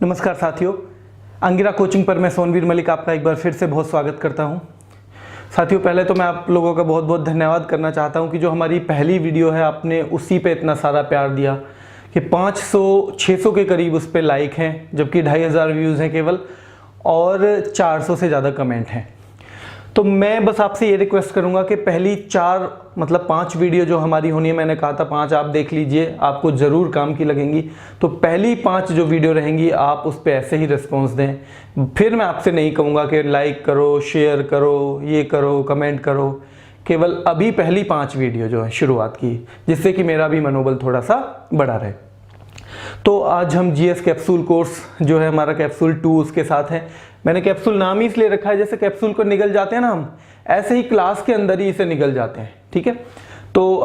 नमस्कार साथियों, अंगिरा कोचिंग पर मैं सोनवीर मलिक आपका एक बार फिर से बहुत स्वागत करता हूं। साथियों, पहले तो मैं आप लोगों का बहुत बहुत धन्यवाद करना चाहता हूं कि जो हमारी पहली वीडियो है आपने उसी पे इतना सारा प्यार दिया कि 500-600 के करीब उस पर लाइक हैं, जबकि 2500 व्यूज़ हैं केवल और 400 से ज़्यादा कमेंट हैं। तो मैं बस आपसे ये रिक्वेस्ट करूंगा कि पहली 5 वीडियो जो हमारी होनी है, मैंने कहा था 5 आप देख लीजिए, आपको ज़रूर काम की लगेंगी। तो पहली 5 जो वीडियो रहेंगी आप उस पर ऐसे ही रिस्पॉन्स दें। फिर मैं आपसे नहीं कहूँगा कि लाइक करो, शेयर करो, ये करो, कमेंट करो। केवल अभी पहली 5 वीडियो जो है शुरुआत की, जिससे कि मेरा भी मनोबल थोड़ा सा बढ़ा रहे। तो आज हम जीएस कैप्सूल कोर्स जो है हमारा कैप्सूल 2 उसके साथ है। मैंने कैप्सूल नाम ही इसलिए रखा है, जैसे कैप्सूल को निगल जाते हैं ना हम, ऐसे ही क्लास के अंदर ही इसे निगल जाते हैं। ठीक है, तो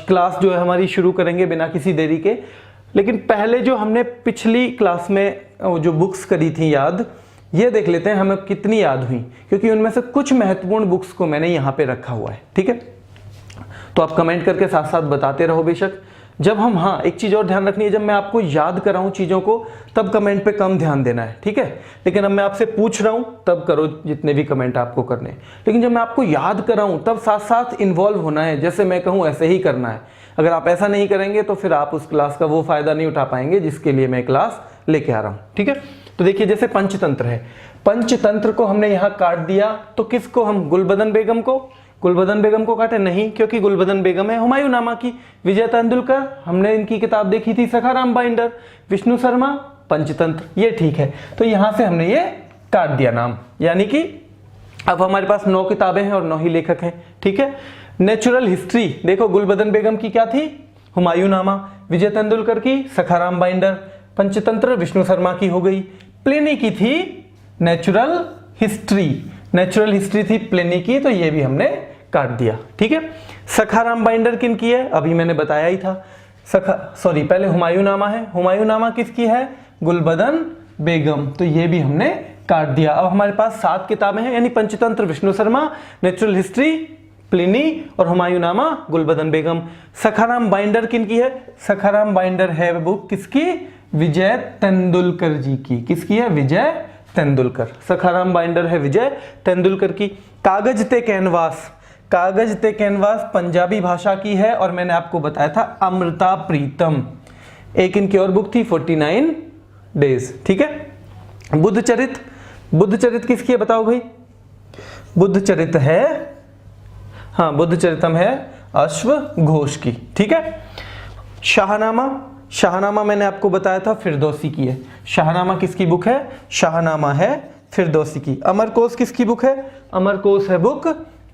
क्लास जो है हमारी शुरू करेंगे बिना किसी देरी के। लेकिन पहले जो हमने पिछली क्लास में जो बुक्स करी थी याद, ये देख लेते हैं हमें कितनी याद हुई, क्योंकि उनमें से कुछ महत्वपूर्ण बुक्स को मैंने यहाँ पे रखा हुआ है। ठीक है, तो आप कमेंट करके साथ साथ बताते रहो बेशक। जब हम, हाँ एक चीज़ और ध्यान रखनी है, जब मैं आपको याद कराऊं चीज़ों को तब कमेंट पे कम ध्यान देना है। ठीक है, लेकिन अब मैं आपसे पूछ रहा हूं तब करो जितने भी कमेंट आपको करने हैं। लेकिन जब मैं आपको याद कराऊं तब साथ साथ इन्वॉल्व होना है, जैसे मैं कहूं ऐसे ही करना है। अगर आप ऐसा नहीं करेंगे तो फिर आप उस क्लास का वो फायदा नहीं उठा पाएंगे जिसके लिए मैं क्लास लेके आ रहा हूँ। ठीक है, तो देखिए जैसे पंचतंत्र है, पंचतंत्र को हमने यहाँ काट दिया, तो किसको हम, गुलबदन बेगम को काटे नहीं, क्योंकि गुलबदन बेगम है हुमायूं नामा की। विजय तेंदुलकर, हमने इनकी किताब देखी थी सखाराम बाइंडर। विष्णु शर्मा, पंचतंत्र, ये ठीक है। तो यहां से हमने ये काट दिया नाम, यानी कि अब हमारे पास 9 किताबें हैं और 9 ही लेखक हैं। ठीक है, नेचुरल हिस्ट्री देखो, गुलबदन बेगम की क्या थी, हुमायूं नामा। विजय तेंदुलकर की सखाराम बाइंडर। पंचतंत्र विष्णु शर्मा की हो गई। प्लिनी की थी नेचुरल हिस्ट्री थी प्लिनी की, तो ये भी हमने काट दिया। ठीक है, सखाराम बाइंडर किन की है, अभी मैंने बताया ही था। पहले हुमायूं नामा है। हुमायूं नामा किसकी है, गुलबदन बेगम, तो ये भी हमने काट दिया। अब हमारे पास 7 किताबें हैं, यानी Panchatantra Vishnu Sharma, natural history Pliny और हुमायूं नामा गुलबदन बेगम। सखाराम बाइंडर किन की है, सखाराम बाइंडर है बुक किसकी, विजय तेंदुलकर जी की। किसकी है, विजय तेंदुलकर। सखाराम बाइंडर है विजय तेंदुलकर की। कागज ते कैनवास पंजाबी भाषा की है, और मैंने आपको बताया था अमृता प्रीतम। एक इनकी और बुक थी 49 डेज। ठीक है, बुद्धचरित किसकी है बताओ भाई, बुद्धचरित है, हाँ बुद्धचरितम है अश्वघोष की। ठीक है, शाहनामा मैंने आपको बताया था फिरदौसी की है। शाहनामा किसकी बुक है, शाहनामा है फिरदौसी की। अमरकोश किसकी बुक है, अमरकोश है बुक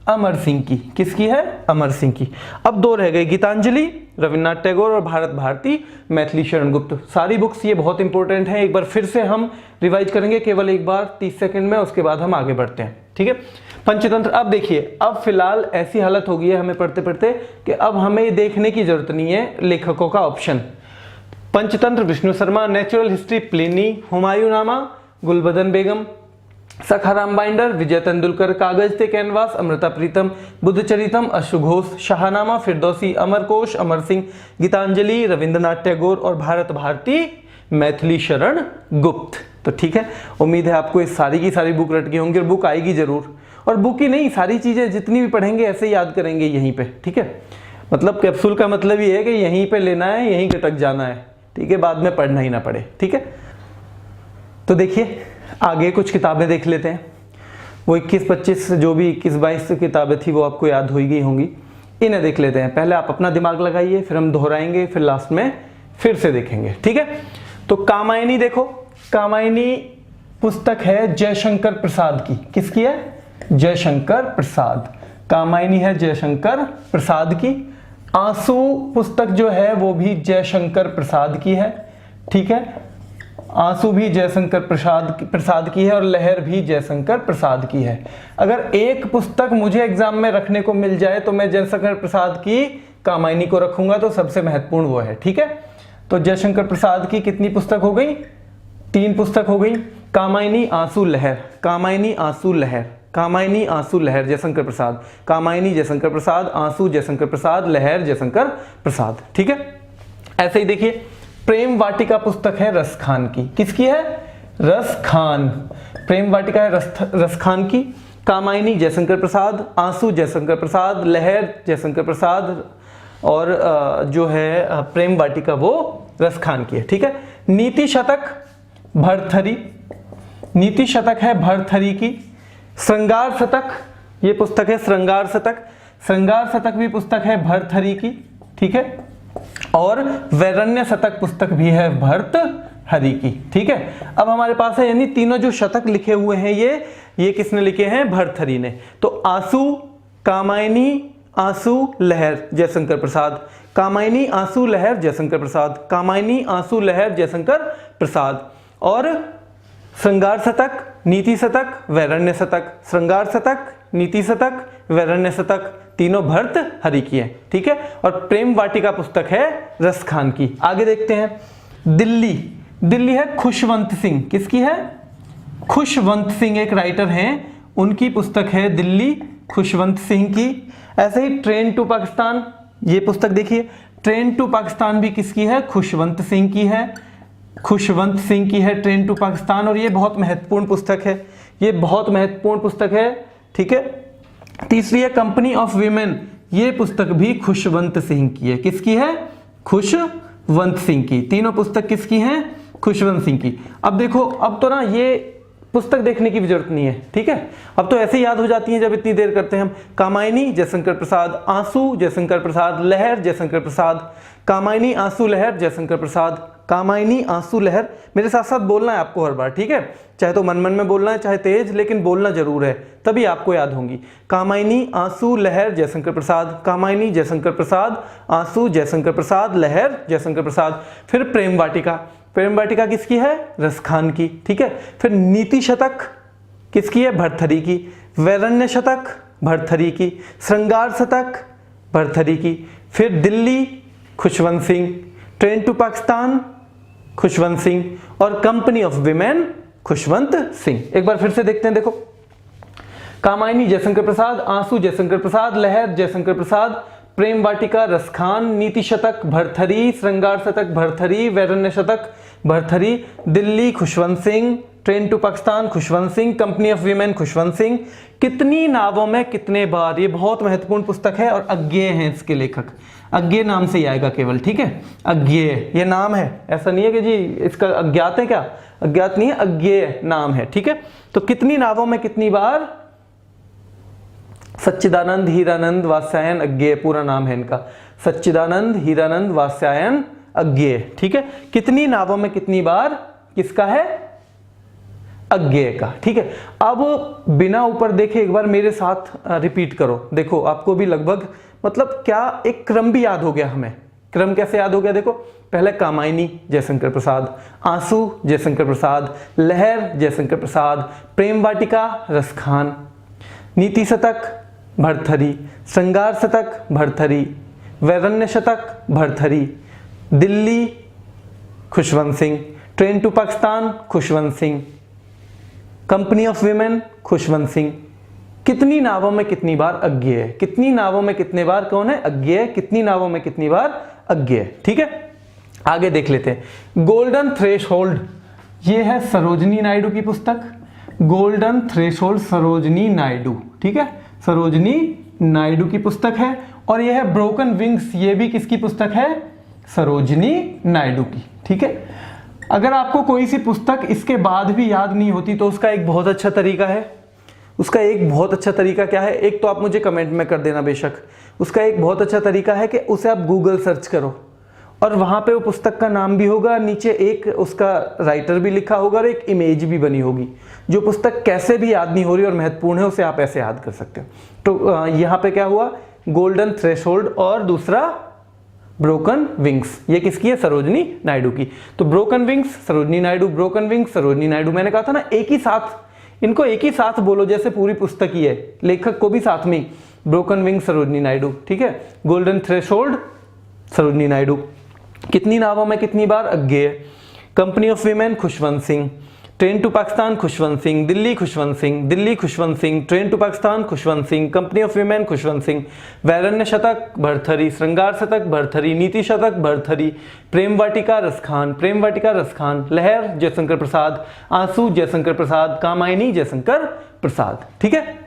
अमर सिंह की। किसकी है, अमर सिंह की। अब 2 रह गए, गीतांजलि रविन्द्रनाथ टैगोर और भारत भारती मैथिली शरण गुप्त। सारी बुक्स ये बहुत इंपॉर्टेंट हैं, एक बार फिर से हम रिवाइज करेंगे केवल एक बार 30 सेकंड में, उसके बाद हम आगे बढ़ते हैं। ठीक है, पंचतंत्र। अब देखिए, अब फिलहाल ऐसी हालत हो गई है हमें पढ़ते पढ़ते कि अब हमें ये देखने की जरूरत नहीं है लेखकों का option. Panchatantra Vishnu Sharma, natural history Pliny, Humayun नामा गुलबदन बेगम, सखाराम बाइंडर विजय तेंदुलकर, कागज ते कैनवास अमृता प्रीतम, बुद्धचरितम अश्वघोष, शाहनामा फिरदौसी, अमरकोश अमर सिंह, गीतांजलि रविन्द्रनाथ टैगोर और भारत भारती मैथिली शरण गुप्त। तो ठीक है, उम्मीद है आपको इस सारी की सारी बुक रट गई होंगी और बुक आएगी जरूर। और बुक ही नहीं, सारी चीजें जितनी भी पढ़ेंगे ऐसे याद करेंगे यहीं पे। ठीक है, मतलब कैप्सूल का मतलब ये है कि यहीं पे लेना है, यहीं तक जाना है। ठीक है, बाद में पढ़ना ही ना पड़े। ठीक है, तो देखिए आगे कुछ किताबें देख लेते हैं। वो 21-25 जो भी 21-22 किताबें थी वो आपको याद हो ही गई होंगी, इन्हें देख लेते हैं। पहले आप अपना दिमाग लगाइए, फिर हम दोहराएंगे, फिर लास्ट में फिर से देखेंगे। ठीक है, तो कामायनी देखो, कामायनी पुस्तक है जयशंकर प्रसाद की। किसकी है, जयशंकर प्रसाद। कामायनी है जयशंकर प्रसाद की। आंसू पुस्तक जो है वो भी जयशंकर प्रसाद की है। ठीक है, आंसू भी जयशंकर प्रसाद की है और लहर भी जयशंकर प्रसाद की है। अगर एक पुस्तक मुझे एग्जाम में रखने को मिल जाए तो मैं जयशंकर प्रसाद की कामायनी को रखूंगा, तो सबसे महत्वपूर्ण वो है। ठीक है, तो जयशंकर प्रसाद की कितनी पुस्तक हो गई, 3 पुस्तक हो गई। कामायनी आंसू लहर, कामायनी आंसू लहर, कामायनी आंसू लहर जयशंकर प्रसाद, कामायनी जयशंकर प्रसाद, आंसू जयशंकर प्रसाद, लहर जयशंकर प्रसाद। ठीक है, ऐसे ही देखिए प्रेम वाटिका पुस्तक है रस खान की। किसकी है, रसखान। प्रेम वाटिका है रसखान की। कामायनी जयशंकर प्रसाद, आंसू जयशंकर प्रसाद, लहर जयशंकर प्रसाद, और जो है प्रेम वाटिका वो रसखान की है। ठीक है। नीति शतक भरथरी, नीति शतक है भरथरी की। श्रृंगार शतक, ये पुस्तक है श्रृंगार शतक, श्रृंगार शतक भी पुस्तक है भरथरी की। ठीक है। और वैरण्य शतक पुस्तक भी है भर्तहरि की। ठीक है। अब हमारे पास है यानी तीनों जो शतक लिखे हुए हैं ये किसने लिखे हैं? भर्तहरि ने। तो आंसू, कामायनी, आंसू, लहर जयशंकर प्रसाद, कामायनी, आंसू, लहर जयशंकर प्रसाद, कामायनी, आंसू, लहर जयशंकर प्रसाद। और श्रृंगार शतक, नीति शतक, वैरण्य शतक, श्रृंगार शतक, नीति शतक, वैरण्य शतक, तीनों भर्तहरि की है। ठीक है। और प्रेम वाटिका पुस्तक है रसखान की। आगे देखते हैं। दिल्ली, दिल्ली है खुशवंत सिंह, किसकी है? खुशवंत सिंह एक राइटर हैं, उनकी पुस्तक है दिल्ली, खुशवंत सिंह की। ऐसे ही ट्रेन टू पाकिस्तान, ये पुस्तक देखिए, ट्रेन टू पाकिस्तान भी किसकी है? खुशवंत सिंह की है, खुशवंत सिंह की है ट्रेन टू पाकिस्तान। और ये बहुत महत्वपूर्ण पुस्तक है, ये बहुत महत्वपूर्ण पुस्तक है। ठीक है। तीसरी है कंपनी ऑफ वीमेन, ये पुस्तक भी खुशवंत सिंह की है। किसकी है? खुशवंत सिंह की। तीनों पुस्तक किसकी हैं? खुशवंत सिंह की। अब देखो, अब तो ना ये पुस्तक देखने की भी जरूरत नहीं है। ठीक है। अब तो ऐसे ही याद हो जाती है जब इतनी देर करते हैं हम। कामायनी जयशंकर प्रसाद, आंसू जयशंकर प्रसाद, लहर जयशंकर प्रसाद, कामायनी, आंसू, लहर जयशंकर प्रसाद, कामायनी, आंसू, लहर। मेरे साथ साथ बोलना है आपको हर बार। ठीक है। चाहे तो मन मन में बोलना है, चाहे तेज, लेकिन बोलना जरूर है, तभी आपको याद होंगी। कामायनी, आंसू, लहर जयशंकर प्रसाद, कामायनी, जयशंकर प्रसाद, आंसू, जयशंकर प्रसाद, लहर जयशंकर प्रसाद। फिर प्रेम वाटिका, प्रेम वाटिका किसकी है? रसखान की। ठीक है। फिर नीति शतक किसकी है? भर्तहरि की। वैरण्य शतक भर्तहरि की। श्रृंगार शतक भर्तहरि की। फिर दिल्ली खुशवंत सिंह, ट्रेन टू पाकिस्तान खुशवंत सिंह, और company of women Khushwant Singh. एक बार फिर से देखते हैं। देखो, कामायनी जयशंकर प्रसाद, आंसू जयशंकर प्रसाद, लहर जयशंकर प्रसाद, प्रेम वाटिका रसखान, नीति शतक भर्तहरि, श्रृंगार शतक Bhartrihari, Vairagya Shatak Bhartrihari, Delhi Khushwant Singh, train to Pakistan Khushwant Singh, company of women Khushwant Singh. कितनी नावों में कितने बार, ये बहुत महत्वपूर्ण पुस्तक है। और अज्ञेय है इसके लेखक, अज्ञेय नाम से ही आएगा केवल। ठीक है। अज्ञेय ये नाम है, ऐसा नहीं है कि जी इसका अज्ञात है, क्या अज्ञात नहीं है, अज्ञेय नाम है। ठीक है। तो कितनी नावों में कितनी बार? सच्चिदानंद हीरानंद वात्स्यायन अज्ञेय पूरा नाम है इनका, सच्चिदानंद हीरानंद वात्स्यायन अज्ञेय। ठीक है। कितनी नावों में कितनी बार किसका है? अज्ञेय का। ठीक है। अब बिना ऊपर देखे एक बार मेरे साथ रिपीट करो। देखो, आपको भी लगभग मतलब क्या एक क्रम भी याद हो गया हमें। क्रम कैसे याद हो गया? देखो, पहले कामायनी जयशंकर प्रसाद, आंसू जयशंकर प्रसाद, लहर जयशंकर प्रसाद, प्रेम वाटिका रसखान, नीति शतक भर्तहरि, श्रृंगार शतक Bhartrihari, Vairagya Shatak Bhartrihari, Delhi Khushwant Singh, train to Pakistan Khushwant Singh, company of women Khushwant Singh. कितनी नावों में कितनी बार अज्ञेय? कितनी नावों में कितने बार कौन है? अज्ञेय। कितनी नावों में कितनी बार? अज्ञेय। ठीक है। आगे देख लेते हैं। गोल्डन थ्रेशोल्ड, ये है सरोजनी नायडू की पुस्तक, गोल्डन थ्रेशोल्ड सरोजनी नायडू। ठीक है। सरोजनी नायडू की पुस्तक है। और यह है ब्रोकन विंग्स, ये भी किसकी पुस्तक है? सरोजनी नायडू की। ठीक है। अगर आपको कोई सी पुस्तक इसके बाद भी याद नहीं होती तो उसका एक बहुत अच्छा तरीका है। उसका एक बहुत अच्छा तरीका क्या है? एक तो आप मुझे कमेंट में कर देना बेशक। उसका एक बहुत अच्छा तरीका है कि उसे आप गूगल सर्च करो और वहाँ पे वो पुस्तक का नाम भी होगा, नीचे एक उसका राइटर भी लिखा होगा और एक इमेज भी बनी होगी। जो पुस्तक कैसे भी याद नहीं हो रही और महत्वपूर्ण है उसे आप ऐसे याद कर सकते हो। तो यहाँ पे क्या हुआ? गोल्डन थ्रेशोल्ड और दूसरा ब्रोकन विंग्स। ये किसकी है? सरोजनी नायडू की। तो broken wings Sarojini Naidu, broken wings Sarojini Naidu. मैंने कहा था ना एक ही साथ, इनको एक ही साथ बोलो जैसे पूरी पुस्तक ही है, लेखक को भी साथ में। Broken wings Sarojini Naidu. ठीक है। Golden threshold Sarojini Naidu. कितनी नावों में कितनी बार? Agyeya. Company of women Khushwant Singh, train to Pakistan Khushwant Singh, Delhi Khushwant Singh, Delhi Khushwant Singh, train to Pakistan Khushwant Singh, company of women Khushwant Singh, Vairagya Shatak Bharthari, श्रृंगार शतक भरथरी, नीति शतक भरथरी, प्रेम वाटिका रसखान, प्रेम वाटिका रसखान, लहर जयशंकर प्रसाद, आंसू जयशंकर प्रसाद, कामायनी जयशंकर प्रसाद। ठीक है।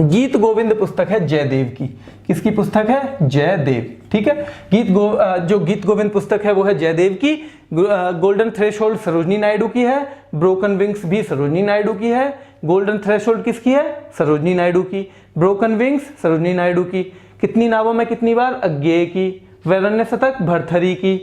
गीत गोविंद पुस्तक है जयदेव की। किसकी पुस्तक है? जयदेव। ठीक है। जो गीत गोविंद पुस्तक है वो है जयदेव की। गोल्डन थ्रेशोल्ड सरोजनी नायडू की है। ब्रोकन विंग्स भी सरोजनी नायडू की है। गोल्डन थ्रेशोल्ड किसकी है? सरोजनी नायडू की। ब्रोकन विंग्स सरोजनी नायडू की। कितनी नावों में कितनी बार? अज्ञेय की। वैरण्य शतक भरथरी की।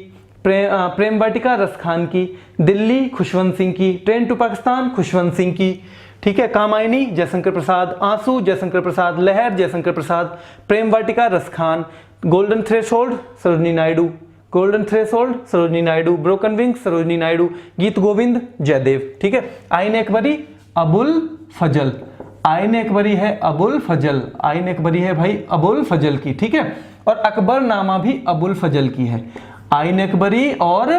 प्रेम वाटिका रसखान की। दिल्ली खुशवंत सिंह की। ट्रेन टू पाकिस्तान खुशवंत सिंह की। ठीक है। कामायनी जयशंकर प्रसाद, आंसू Jaishankar Prasad, Lahar Jaishankar Prasad, Prem Vatika Raskhan, golden threshold Sarojini Naidu, golden threshold Sarojini Naidu, broken wing Sarojini Naidu, Geet Govind Jaydev. ठीक है। आइन अकबरी अबुल फजल, आइन अकबरी है अबुल फजल, आइन अकबरी है भाई अबुल फजल की। ठीक है। और अकबरनामा भी अबुल फजल की है। आइन अकबरी और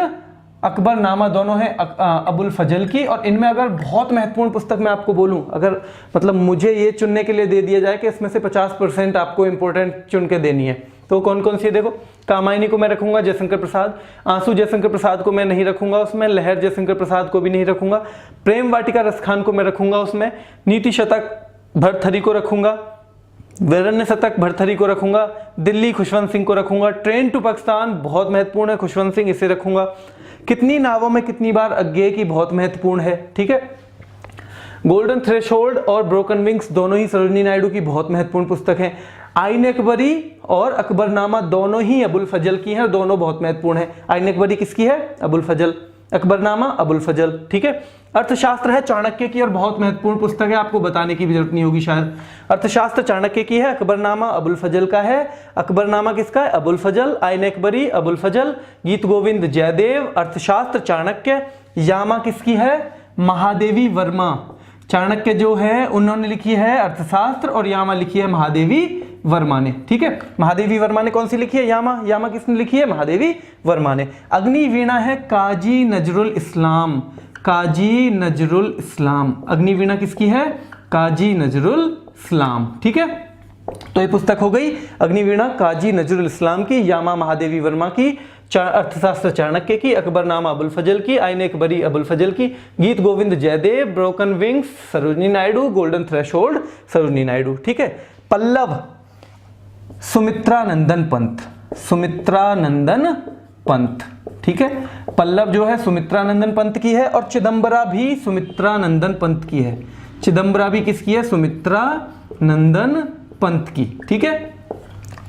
अकबरनामा दोनों हैं अबुल फजल की। और इनमें अगर बहुत महत्वपूर्ण पुस्तक मैं आपको बोलूं, अगर मतलब मुझे ये चुनने के लिए दे दिया जाए कि इसमें से 50% आपको इंपॉर्टेंट चुन के देनी है, तो कौन कौन सी है? देखो, कामायनी को मैं रखूंगा जयशंकर प्रसाद, आंसू जयशंकर प्रसाद को मैं नहीं रखूंगा उसमें, लहर जयशंकर प्रसाद को भी नहीं रखूंगा, प्रेम वाटिका रसखान को मैं रखूंगा उसमें, नीति शतक भरथरी को रखूंगा, वैरण्य शतक भरथरी को रखूंगा, दिल्ली खुशवंत सिंह को रखूंगा, ट्रेन टू पाकिस्तान बहुत महत्वपूर्ण है, खुशवंत सिंह इसे रखूंगा, कितनी नावों में कितनी बार अज्ञेय की बहुत महत्वपूर्ण है। ठीक है। गोल्डन थ्रेशोल्ड और ब्रोकन विंग्स दोनों ही सरोजनी नायडू की बहुत महत्वपूर्ण पुस्तक है। आइन अकबरी और अकबरनामा दोनों ही अबुल फजल की हैं, दोनों बहुत महत्वपूर्ण है। आइन अकबरी किसकी है? अबुल फजल। अकबरनामा अबुल फजल। ठीक है। अर्थशास्त्र है चाणक्य की और बहुत महत्वपूर्ण पुस्तक है, आपको बताने की भी जरूरत नहीं होगी शायद। अर्थशास्त्र चाणक्य की है, अकबरनामा अबुल फजल का है। अकबरनामा किसका है? अबुल फजल। आइन अकबरी अबुल फजल, गीत गोविंद जयदेव, अर्थशास्त्र चाणक्य। यामा किसकी है? महादेवी वर्मा। चाणक्य जो है उन्होंने लिखी है अर्थशास्त्र और यामा लिखी है महादेवी वर्मा ने। ठीक है। महादेवी वर्मा ने कौन सी लिखी है? यामा। यामा किसने लिखी है? महादेवी वर्मा ने। अग्निवीणा है काजी नजरुल इस्लाम, काजी नजरुल इस्लाम। अग्निवीणा किसकी है? काजी नजरुल इस्लाम। ठीक है। तो ये पुस्तक हो गई अग्निवीणा काजी नजरुल इस्लाम की, यामा महादेवी वर्मा की, अर्थशास्त्र चाणक्य की, अकबरनामा अबुल फजल की, आइन अकबरी अबुल फजल की, Geet Govind Jaydev, broken wings Sarojini Naidu, golden threshold Sarojini Naidu. ठीक है। पल्लव सुमित्रानंदन पंत, सुमित्रानंदन पंत। ठीक है। पल्लव जो है सुमित्रानंदन पंत की है और चिदंबरा भी सुमित्रानंदन पंत की है। चिदंबरा भी किसकी है? सुमित्रानंदन पंत की। ठीक है।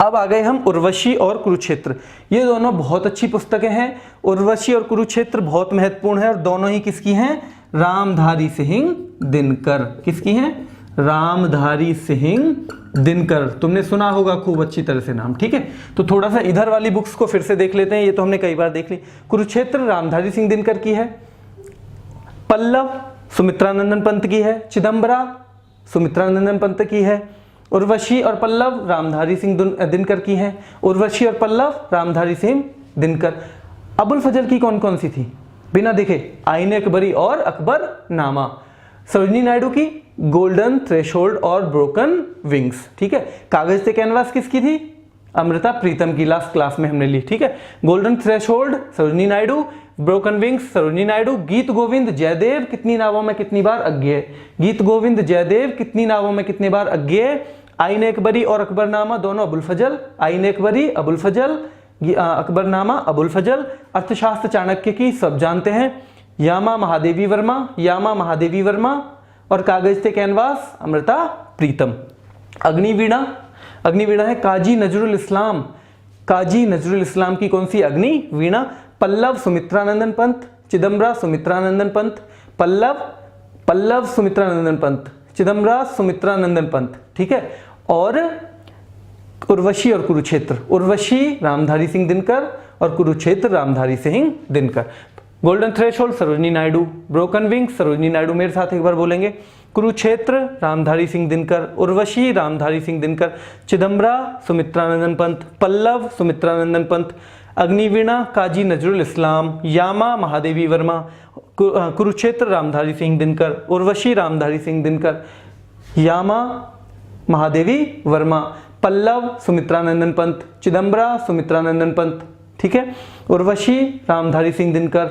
अब आ गए हम उर्वशी और कुरुक्षेत्र। ये दोनों बहुत अच्छी पुस्तकें हैं। उर्वशी और कुरुक्षेत्र बहुत महत्वपूर्ण है और दोनों ही किसकी हैं? रामधारी सिंह दिनकर। किसकी हैं? रामधारी सिंह दिनकर। तुमने सुना होगा खूब अच्छी तरह से नाम। ठीक है। तो थोड़ा सा इधर वाली बुक्स को फिर से देख लेते हैं, ये तो हमने कई बार देख ली। कुरुक्षेत्र रामधारी सिंह दिनकर की है, पल्लव सुमित्रानंदन पंत की है, चिदंबरा सुमित्रानंदन पंत की है, उर्वशी और पल्लव रामधारी सिंह दिनकर की है, उर्वशी और पल्लव रामधारी सिंह दिनकर। अबुल फजल की कौन कौन सी थी? बिना देखे, आइन अकबरी और अकबरनामा। सरोजनी नायडू की गोल्डन थ्रेशोल्ड और ब्रोकन विंग्स। ठीक है। कागज से कैनवास किसकी थी? अमृता प्रीतम की, लास्ट क्लास में हमने ली। ठीक है। Golden threshold Sarojini Naidu, broken wings Sarojini Naidu, Geet Govind Jaydev, कितनी नावों में कितनी बार अज्ञेय, गीत गोविंद जयदेव, कितनी नावों में कितनी बार अज्ञेय, आइन अकबरी और अकबरनामा दोनों अबुल फजल, आइन अकबरी अबुल फजल, अकबरनामा अबुल फजल। अर्थशास्त्र चाणक्य की सब जानते हैं, यामा महादेवी वर्मा, यामा महादेवी वर्मा और कागज से कैनवास अमृता प्रीतम। अग्निवीणा, अग्निवीणा है काजी नजरुल इस्लाम, काजी नजरुल इस्लाम की कौन सी? अग्निवीणा। पल्लव सुमित्रानंदन पंत, चिदंबरा सुमित्रानंदन पंत, पल्लव सुमित्रानंदन पंत, चिदंबरा सुमित्रानंदन पंत। ठीक है। और उर्वशी और कुरुक्षेत्र, उर्वशी रामधारी सिंह दिनकर और Kurukshetra Ramdhari Singh Dinkar. Golden threshold Sarojini Naidu, broken wing Sarojini Naidu, मेरे साथ एक बार बोलेंगे, कुरुक्षेत्र रामधारी सिंह दिनकर, उर्वशी रामधारी सिंह दिनकर, चिदंबरा सुमित्रानंदन पंत, पल्लव सुमित्रानंदन पंत, अग्निवीणा काजी नजरुल इस्लाम, यामा महादेवी वर्मा, कुरुक्षेत्र रामधारी सिंह दिनकर, उर्वशी रामधारी सिंह दिनकर, यामा महादेवी वर्मा, पल्लव सुमित्रानंदन पंत, चिदम्बरा सुमित्रानंदन पंत, ठीक है। उर्वशी रामधारी सिंह दिनकर,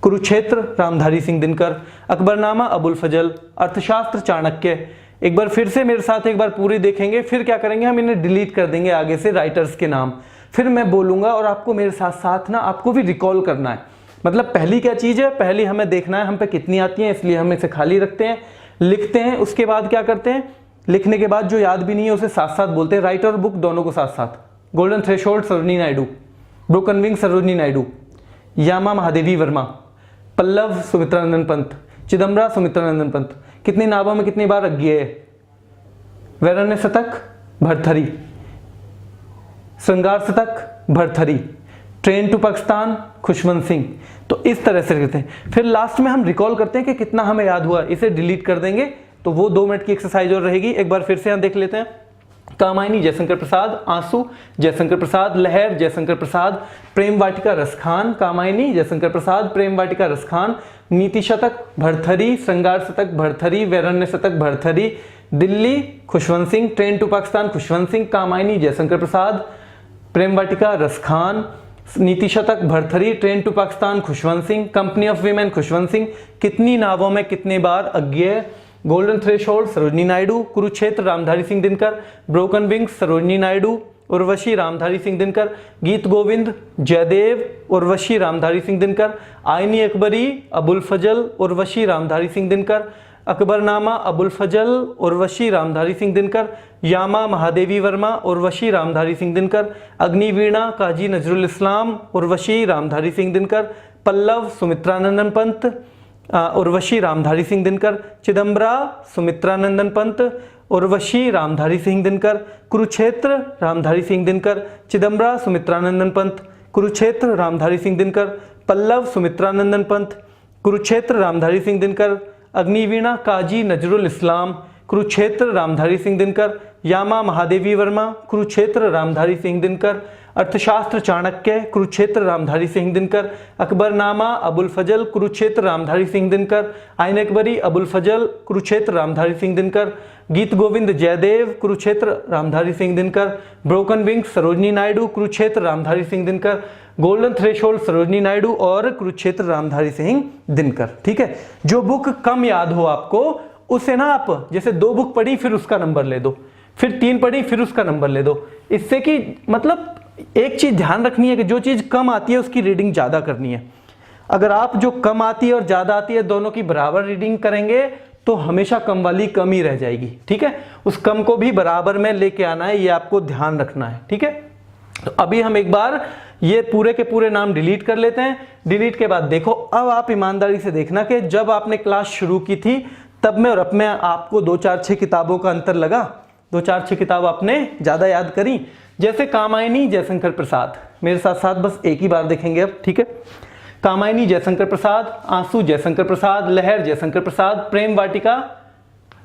कुरुक्षेत्र रामधारी सिंह दिनकर, अकबरनामा अबुल फजल, अर्थशास्त्र चाणक्य। एक बार फिर से मेरे साथ एक बार पूरी देखेंगे, फिर क्या करेंगे हम इन्हें डिलीट कर देंगे आगे से राइटर्स के नाम, फिर मैं बोलूंगा और आपको मेरे साथ साथ ना आपको भी रिकॉल करना है। मतलब पहली क्या चीज़ है, पहली हमें देखना है हम पे कितनी आती है, इसलिए हम इसे खाली रखते हैं, लिखते हैं। उसके बाद क्या करते हैं, लिखने के बाद जो याद भी नहीं है उसे साथ साथ बोलते हैं, राइटर और बुक दोनों को साथ साथ। Golden threshold Sarojini Naidu, broken wing Sarojini Naidu, Yama Mahadevi Verma, Pallav Sumitranandan Pant, Chidambara Sumitranandan Pant. कितनी नावों में कितनी बार अज्ञेय है, वैरण्य शतक भरथरी, श्रृंगार शतक भरथरी, ट्रेन टू पाकिस्तान खुशवंत सिंह। तो इस तरह से करते हैं। फिर लास्ट में हम रिकॉल करते हैं कि कितना हमें याद हुआ, इसे डिलीट कर देंगे तो वो 2 मिनट की एक्सरसाइज और रहेगी। एक बार फिर से हम देख लेते हैं। कामायनी जयशंकर प्रसाद, आंसू जयशंकर प्रसाद, लहर जयशंकर प्रसाद, प्रेम वाटिका रसखान, कामायनी जयशंकर प्रसाद, प्रेम वाटिका रसखान, नीति शतक भरथरी, श्रृंगार शतक Bharthari, Vairagya Shatak Bharthari, Delhi Khushwant Singh, train to Pakistan Khushwant Singh, Kamayani Jaishankar Prasad, Prem Vatika Raskhan, Neeti Shatak Bharthari, train to Pakistan Khushwant Singh, company of women Khushwant Singh, कितनी नावों में कितने बार Agyeya, golden threshold Sarojini Naidu, Kurukshetra Ramdhari Singh Dinkar, broken wings Sarojini Naidu, Urvashi Ramdhari Singh Dinkar, Geet Govind Jaydev, Urvashi Ramdhari Singh Dinkar, आईनी अकबरी अबुल फजल, उर्वशी रामधारी सिंह दिनकर, अकबरनामा अबुल फजल, उर्वशी रामधारी सिंह दिनकर, यामा महादेवी वर्मा, उर्वशी रामधारी सिंह दिनकर, अग्निवीणा काजी नजरुल इस्लाम, उर्वशी रामधारी सिंह दिनकर, पल्लव सुमित्रानंदन पंत, उर्वशी रामधारी सिंह दिनकर, चिदम्बरा सुमित्रानंदन पंत, उर्वशी रामधारी सिंह दिनकर, कुरुक्षेत्र रामधारी सिंह दिनकर, चिदम्बरा सुमित्रानंदन पंत, कुरुक्षेत्र रामधारी सिंह दिनकर, पल्लव सुमित्रानंदन पंत, कुरुक्षेत्र रामधारी सिंह दिनकर, अग्निवीणा काजी नजरुल इस्लाम, कुरुक्षेत्र रामधारी सिंह दिनकर, यामा महादेवी वर्मा, कुरुक्षेत्र रामधारी सिंह दिनकर, अर्थशास्त्र चाणक्य, कुरुक्षेत्र रामधारी सिंह दिनकर, अकबरनामा अबुल फजल, कुरुक्षेत्र रामधारी सिंह दिनकर, आइन अकबरी अबुल फजल, Kurukshetra Ramdhari Singh Dinkar, Geet Govind Jaydev, Kurukshetra Ramdhari Singh Dinkar, broken wing Sarojini Naidu, Kurukshetra Ramdhari Singh Dinkar, golden threshold Sarojini Naidu और कुरुक्षेत्र रामधारी सिंह दिनकर। ठीक है, जो बुक कम याद हो आपको उसे ना आप जैसे 2 बुक पढ़ी फिर उसका नंबर ले दो, फिर 3 पढ़ी फिर उसका नंबर ले दो, इससे कि मतलब एक चीज ध्यान रखनी है कि जो चीज कम आती है उसकी रीडिंग ज्यादा करनी है। अगर आप जो कम आती है और ज्यादा आती है दोनों की बराबर रीडिंग करेंगे तो हमेशा कम वाली कम ही रह जाएगी। ठीक है, उस कम को भी बराबर में लेके आना है, ये आपको ध्यान रखना है। ठीक है, तो अभी हम एक बार ये पूरे के पूरे नाम डिलीट कर लेते हैं। डिलीट के बाद देखो, अब आप ईमानदारी से देखना कि जब आपने क्लास शुरू की थी तब में और अब में आपको 2, 4, 6 किताबों का अंतर लगा। 2, 4, 6 किताब आपने ज्यादा याद करी। जैसे कामायनी जयशंकर प्रसाद, मेरे साथ साथ बस एक ही बार देखेंगे अब। ठीक है, कामायनी जयशंकर प्रसाद, आंसू जयशंकर प्रसाद, लहर जयशंकर प्रसाद, प्रेम वाटिका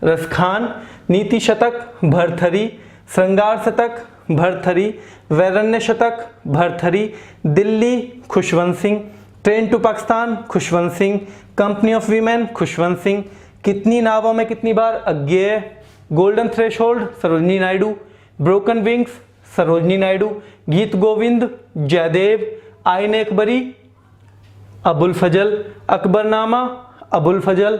रसखान, नीति शतक भरथरी, श्रृंगार शतक Bharthari, Vairagya Shatak Bharthari, Delhi Khushwant Singh, train to Pakistan Khushwant Singh, company of women Khushwant Singh, कितनी नावों में कितनी बार Agyeya, golden threshold Sarojini Naidu, broken wings Sarojini Naidu, Geet Govind Jaydev, आइन अकबरी अबुल फजल, अकबरनामा अबुल फजल,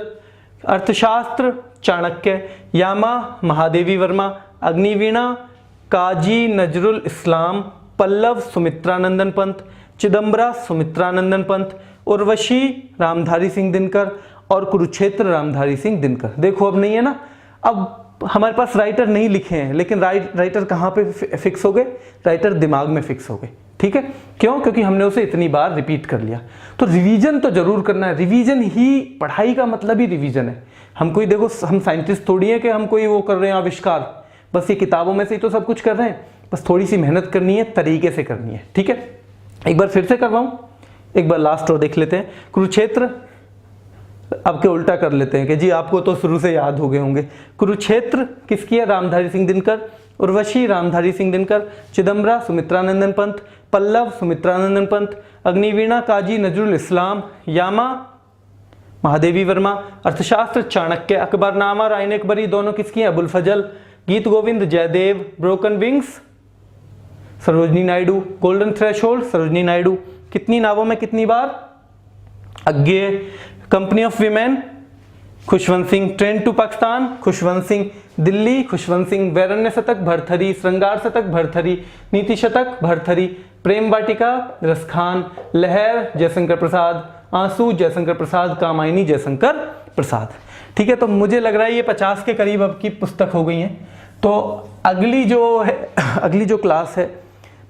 अर्थशास्त्र चाणक्य, यामा महादेवी वर्मा, अग्निवीणा काजी नजरुल इस्लाम, पल्लव सुमित्रानंदन पंत, चिदम्बरा सुमित्रानंदन पंत, उर्वशी रामधारी सिंह दिनकर और कुरुक्षेत्र रामधारी सिंह दिनकर। देखो अब नहीं है ना, अब हमारे पास राइटर नहीं लिखे हैं, लेकिन राइटर कहाँ पे फिक्स हो गए, राइटर दिमाग में फिक्स हो गए। ठीक है, क्यों? क्योंकि हमने उसे इतनी बार रिपीट कर लिया। तो रिवीजन तो जरूर करना है, रिवीजन ही पढ़ाई का मतलब ही रिवीजन है। हम कोई देखो, हम साइंटिस्ट थोड़ी है कि हम कोई वो कर रहे हैं आविष्कार, बस ये किताबों में से ही तो सब कुछ कर रहे हैं, बस थोड़ी सी मेहनत करनी है, तरीके से करनी है। ठीक है, एक बार फिर से करवाऊं, एक बार लास्ट रो देख लेते हैं। कुरुक्षेत्र अब के उल्टा कर लेते हैं कि जी आपको तो शुरू से याद हो गए होंगे। कुरुक्षेत्र किसकी है? रामधारी सिंह दिनकर, उर्वशी रामधारी सिंह दिनकर, चिदम्बरा सुमित्रानंदन पंत, पल्लव सुमित्रानंदन पंत, अग्निवीणा काजी नजरुल इस्लाम, यामा महादेवी वर्मा। अर्थशास्त्र चाणक्य। अकबरनामा रायन अकबरी दोनों किसकी हैं? Abul Fazal. Geet Govind Jaydev. Broken wings Sarojini Naidu. Golden threshold Sarojini Naidu. कितनी नावों में कितनी बार? Agyeya. Company of women Khushwant Singh. Train to Pakistan Khushwant Singh. Delhi Khushwant Singh. Vairagya Shatak Bharthari. श्रृंगार शतक भरथरी। नीति शतक भरथरी। प्रेम वाटिका रसखान। लहर जयशंकर प्रसाद। आंसू जयशंकर प्रसाद। कामायनी जयशंकर प्रसाद। ठीक है, तो मुझे लग रहा है ये 50 के करीब अब की पुस्तक हो गई है। तो अगली जो क्लास है,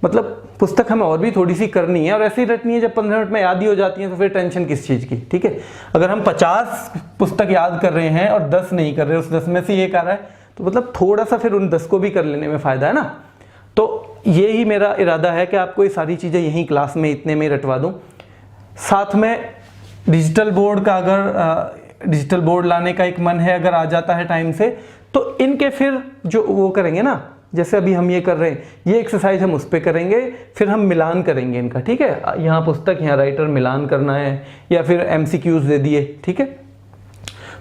मतलब पुस्तक हमें और भी थोड़ी सी करनी है और ऐसे ही रटनी है। जब 15 मिनट में याद ही हो जाती है तो फिर टेंशन किस चीज़ की। ठीक है, अगर हम 50 पुस्तक याद कर रहे हैं और 10 नहीं कर रहे, उस 10 में से एक आ रहा है, तो मतलब थोड़ा सा फिर उन 10 को भी कर लेने में फ़ायदा है ना। तो ये ही मेरा इरादा है कि आपको ये सारी चीज़ें यहीं क्लास में इतने में रटवा दूँ। साथ में डिजिटल बोर्ड का, अगर डिजिटल बोर्ड लाने का एक मन है, अगर आ जाता है टाइम से, तो इनके फिर जो वो करेंगे ना, जैसे अभी हम ये कर रहे हैं, ये एक्सरसाइज हम उस पर करेंगे, फिर हम मिलान करेंगे इनका। ठीक है, यहाँ पुस्तक, यहाँ राइटर, मिलान करना है, या फिर MCQs दे दिए। ठीक है,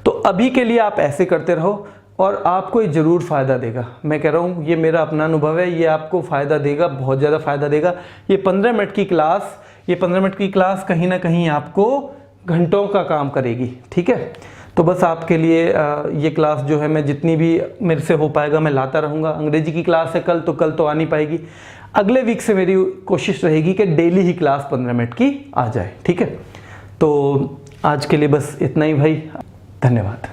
तो अभी के लिए आप ऐसे करते रहो और आपको ये ज़रूर फ़ायदा देगा। मैं कह रहा हूँ, ये मेरा अपना अनुभव है, ये आपको फ़ायदा देगा, बहुत ज़्यादा फ़ायदा देगा। ये 15 मिनट की क्लास कहीं ना कहीं आपको घंटों का काम करेगी। ठीक है, तो बस आपके लिए ये क्लास जो है, मैं जितनी भी मेरे से हो पाएगा मैं लाता रहूँगा। अंग्रेजी की क्लास है कल तो आ नहीं पाएगी। अगले वीक से मेरी कोशिश रहेगी कि डेली ही क्लास 15 मिनट की आ जाए। ठीक है, तो आज के लिए बस इतना ही भाई, धन्यवाद।